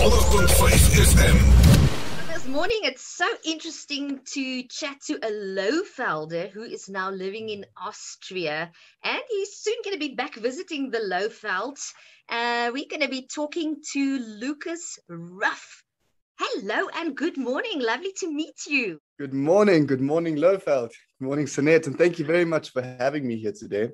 100.5 FM. This morning, it's so interesting to chat to a Lowvelder who is now living in Austria, and he's soon going to be back visiting the Lowveld. We're going to be talking to Lucas Ruff. Hello and good morning. Lovely to meet you. Good morning, Lowveld. Good morning, Sanett, and thank you very much for having me here today.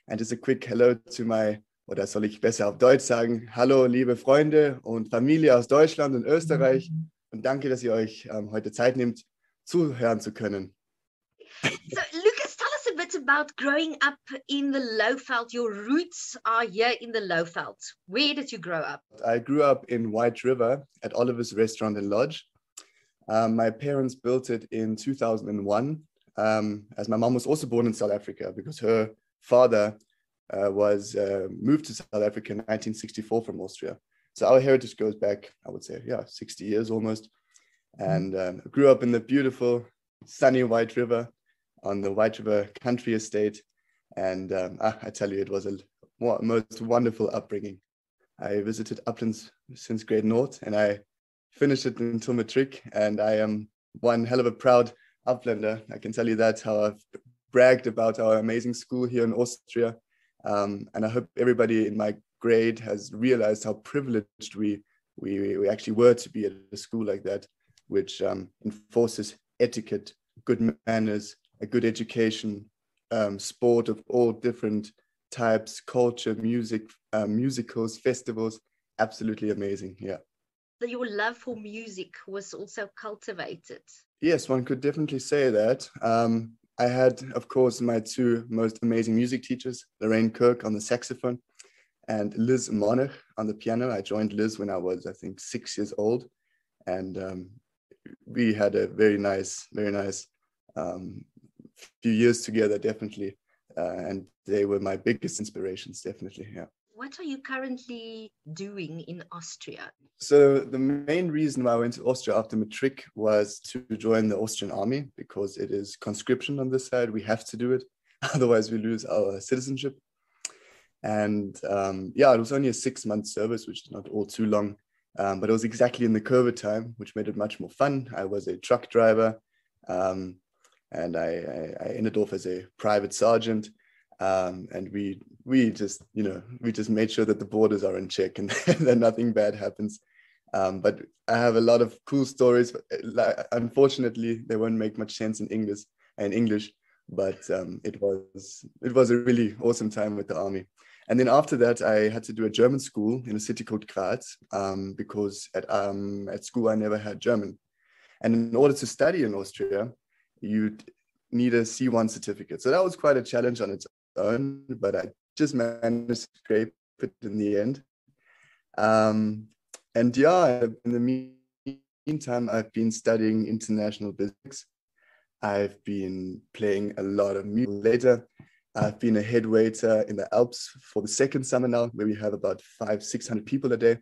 And just a quick hello to my, oder soll ich besser auf Deutsch sagen, hallo liebe Freunde und Familie aus Deutschland und Österreich. Und danke, dass ihr euch heute Zeit nehmt, zuhören zu können. So, Lucas, tell us a bit about growing up in the Lowveld. Your roots are here in the Lowveld. Where did you grow up? I grew up in Witrivier at Oliver's Restaurant and Lodge. My parents built it in 2001, as my mom was also born in South Africa because her father was moved to South Africa in 1964 from Austria. So our heritage goes back, I would say, 60 years almost. And grew up in the beautiful, sunny White River on the White River country estate. And I tell you, it was a most wonderful upbringing. I visited Uplands since grade North, and I finished it until matric. And I am one hell of a proud Uplander. I can tell you that, how I've bragged about our amazing school here in Austria. And I hope everybody in my grade has realized how privileged we actually were to be at a school like that, which enforces etiquette, good manners, a good education, sport of all different types, culture, music, musicals, festivals. Absolutely amazing. Yeah. So your love for music was also cultivated. Yes, one could definitely say that. I had, of course, my two most amazing music teachers, Lorraine Kirk on the saxophone and Liz Monich on the piano. I joined Liz when I was, I think, 6 years old. And we had a very nice few years together, definitely. And they were my biggest inspirations, definitely, yeah. What are you currently doing in Austria? So the main reason why I went to Austria after matric was to join the Austrian army, because it is conscription on this side. We have to do it, otherwise we lose our citizenship. And it was only a 6-month service, which is not all too long, but it was exactly in the COVID time, which made it much more fun. I was a truck driver, and I ended off as a private sergeant. And we just made sure that the borders are in check and that nothing bad happens. But I have a lot of cool stories. Unfortunately, they won't make much sense in English. But it was a really awesome time with the army. And then after that, I had to do a German school in a city called Graz, because at school I never had German. And in order to study in Austria, you'd need a C1 certificate. So that was quite a challenge on its own, but I just managed to scrape it in the end. In the meantime, I've been studying international business. I've been playing a lot of music. Later, I've been a head waiter in the Alps for the second summer now, where we have about 500-600 people a day.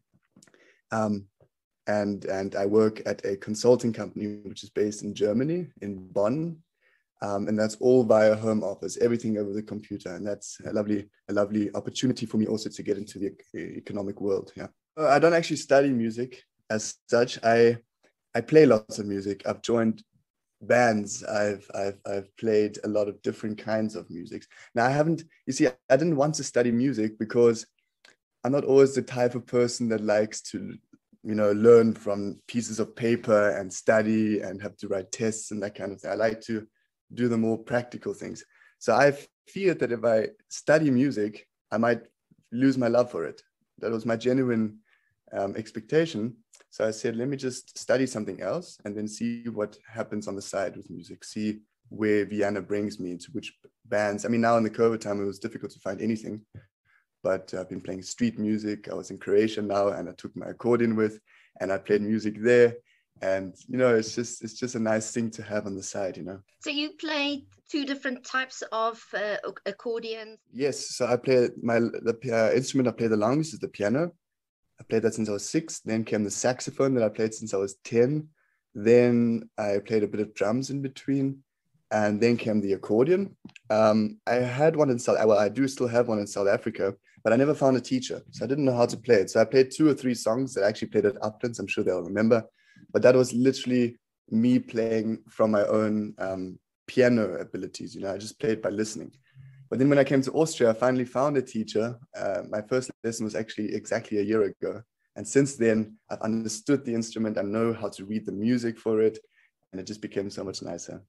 And I work at a consulting company, which is based in Germany, in Bonn. And that's all via home office, everything over the computer. And that's a lovely opportunity for me also to get into the economic world. Yeah. I don't actually study music as such. I play lots of music. I've joined bands. I've played a lot of different kinds of music. Now I didn't want to study music because I'm not always the type of person that likes to, learn from pieces of paper and study and have to write tests and that kind of thing. I like to do the more practical things. So I feared that if I study music, I might lose my love for it. That was my genuine expectation. So I said, let me just study something else and then see what happens on the side with music, see where Vienna brings me, into which bands. I mean, now in the COVID time, it was difficult to find anything, but I've been playing street music. I was in Croatia now, and I took my accordion with, and I played music there. And, it's just a nice thing to have on the side, So you play two different types of accordions? Yes. So I play the instrument I play the longest is the piano. I played that since I was 6. Then came the saxophone that I played since I was 10. Then I played a bit of drums in between. And then came the accordion. I had one in I do still have one in South Africa, but I never found a teacher. So I didn't know how to play it. So I played 2 or 3 songs that I actually played at Uplands. I'm sure they'll remember. But that was literally me playing from my own piano abilities. You know, I just played by listening. But then when I came to Austria, I finally found a teacher. My first lesson was actually exactly a year ago. And since then, I've understood the instrument. I know how to read the music for it. And it just became so much nicer.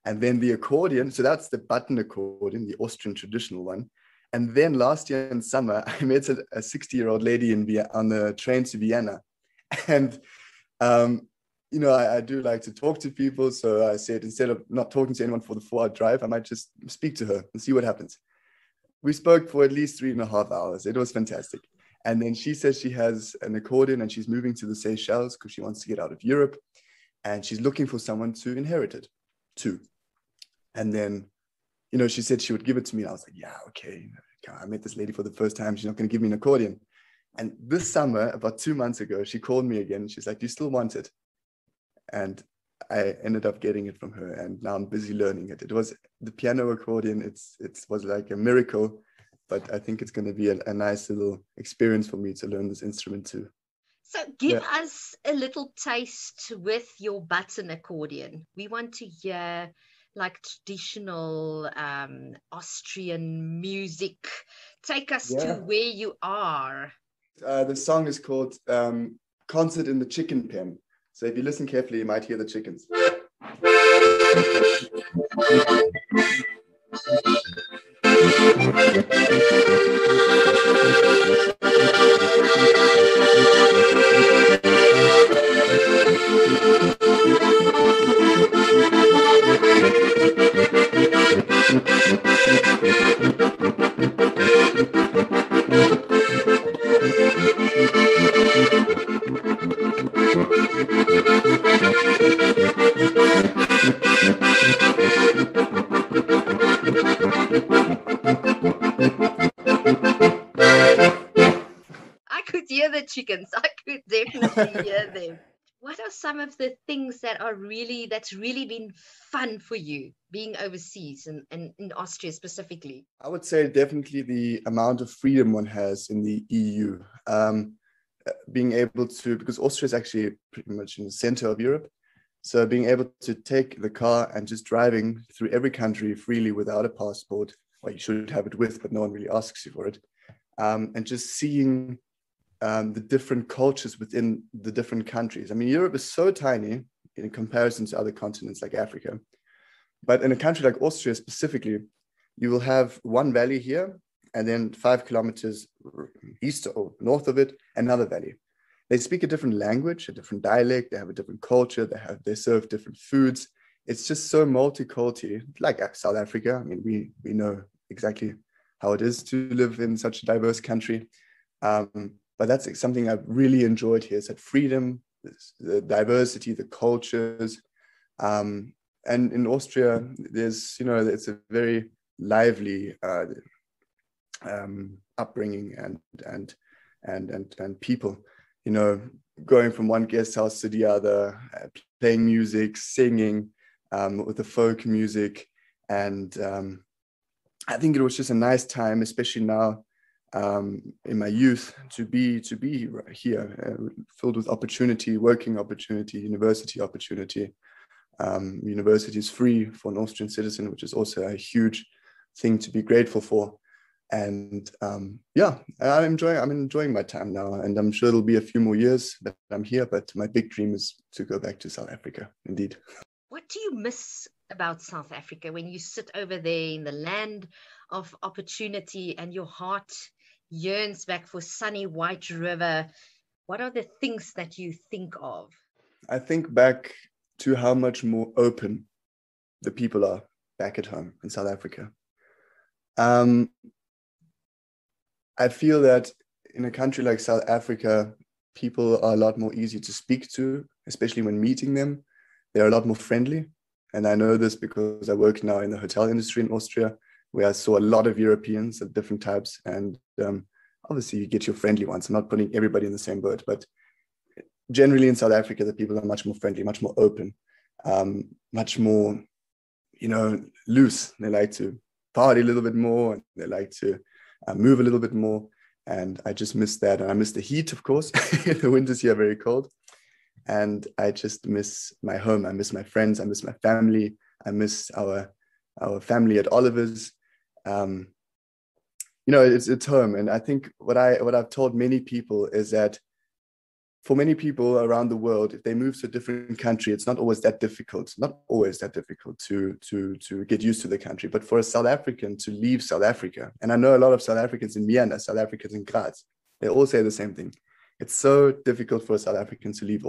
And then the accordion, so that's the button accordion, the Austrian traditional one. And then last year in summer, I met a 60-year-old lady on the train to Vienna. And, you know, I do like to talk to people. So I said, instead of not talking to anyone for the 4-hour drive, I might just speak to her and see what happens. We spoke for at least 3.5 hours. It was fantastic. And then she says she has an accordion and she's moving to the Seychelles because she wants to get out of Europe. And she's looking for someone to inherit it too. And then, you know, she said she would give it to me. And I was like, yeah, okay. I met this lady for the first time. She's not going to give me an accordion. And this summer, about 2 months ago, she called me again. She's like, do you still want it? And I ended up getting it from her. And now I'm busy learning it. It was the piano accordion. It was like a miracle. But I think it's going to be a nice little experience for me to learn this instrument too. So give us a little taste with your button accordion. We want to hear like traditional Austrian music. Take us to where you are. The song is called Concert in the Chicken Pen. So if you listen carefully, you might hear the chickens. I could hear the chickens. I could definitely hear them. What are some of the things that's really been fun for you being overseas and in Austria specifically? I would say definitely the amount of freedom one has in the EU. Being able to, because Austria is actually pretty much in the center of Europe. So being able to take the car and just driving through every country freely without a passport, well, you should have it with, but no one really asks you for it. And just seeing the different cultures within the different countries. I mean, Europe is so tiny in comparison to other continents like Africa. But in a country like Austria specifically, you will have one valley here, and then 5 kilometers east or north of it, another valley. They speak a different language, a different dialect, they have a different culture, they serve different foods. It's just so multicultural, like South Africa. I mean, we know exactly how it is to live in such a diverse country. But that's something I've really enjoyed here. It's that freedom, the diversity, the cultures. And in Austria, there's, you know, it's a very lively upbringing and people, you know, going from one guest house to the other, playing music, singing with the folk music. And I think it was just a nice time, especially now in my youth, to be here, filled with opportunity, working opportunity, university opportunity. University is free for an Austrian citizen, which is also a huge thing to be grateful for. And yeah, I'm enjoying my time now, and I'm sure it'll be a few more years that I'm here, but my big dream is to go back to South Africa, indeed. What do you miss about South Africa when you sit over there in the land of opportunity and your heart yearns back for sunny White River? What are the things that you think of? I think back to how much more open the people are back at home in South Africa. I feel that in a country like South Africa, people are a lot more easy to speak to, especially when meeting them. They're a lot more friendly. And I know this because I work now in the hotel industry in Austria, where I saw a lot of Europeans of different types. And obviously you get your friendly ones. I'm not putting everybody in the same boat, but generally in South Africa, the people are much more friendly, much more open, much more, you know, loose. They like to party a little bit more. And they like to move a little bit more. And I just miss that. And I miss the heat, of course. The winters here are very cold. And I just miss my home. I miss my friends. I miss my family. I miss our family at Oliver's. It's home. And I think what I've told many people is that for many people around the world, if they move to a different country, it's not always that difficult to get used to the country. But for a South African to leave South Africa, and I know a lot of South Africans in Vienna, South Africans in Graz, they all say the same thing. It's so difficult for a South African to leave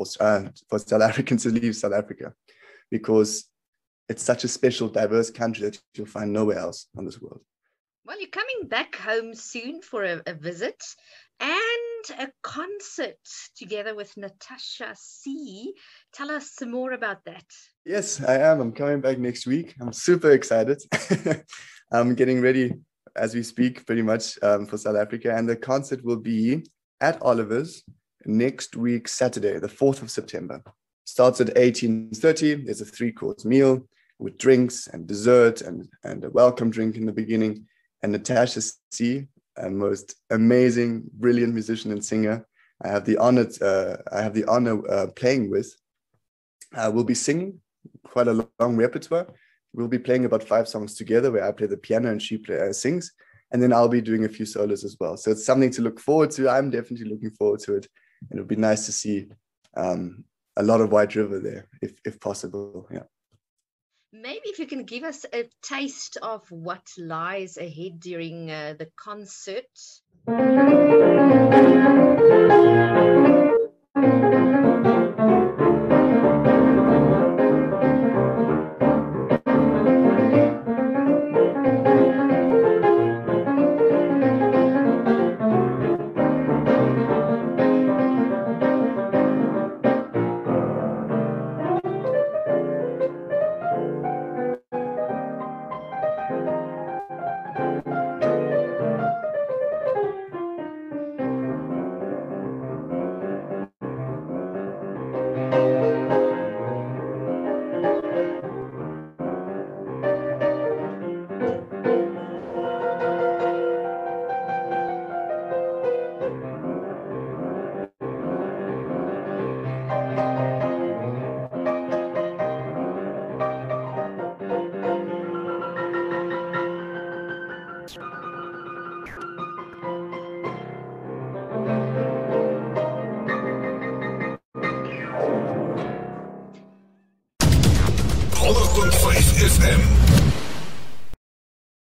South Africa, because it's such a special, diverse country that you'll find nowhere else on this world. Well, you're coming back home soon for a visit and a concert together with Natascha C. Tell us some more about that. Yes, I am. I'm coming back next week. I'm super excited. I'm getting ready as we speak, pretty much, for South Africa. And the concert will be at Oliver's next week, Saturday, the 4th of September. Starts at 18:30. There's a 3-course meal with drinks and dessert and a welcome drink in the beginning. And Natascha C, a most amazing, brilliant musician and singer, I have the honor playing with. We'll be singing quite a long repertoire. We'll be playing about 5 songs together, where I play the piano and she sings. And then I'll be doing a few solos as well. So it's something to look forward to. I'm definitely looking forward to it. And it'll be nice to see a lot of White River there, if possible. Yeah. Maybe if you can give us a taste of what lies ahead during the concert. FM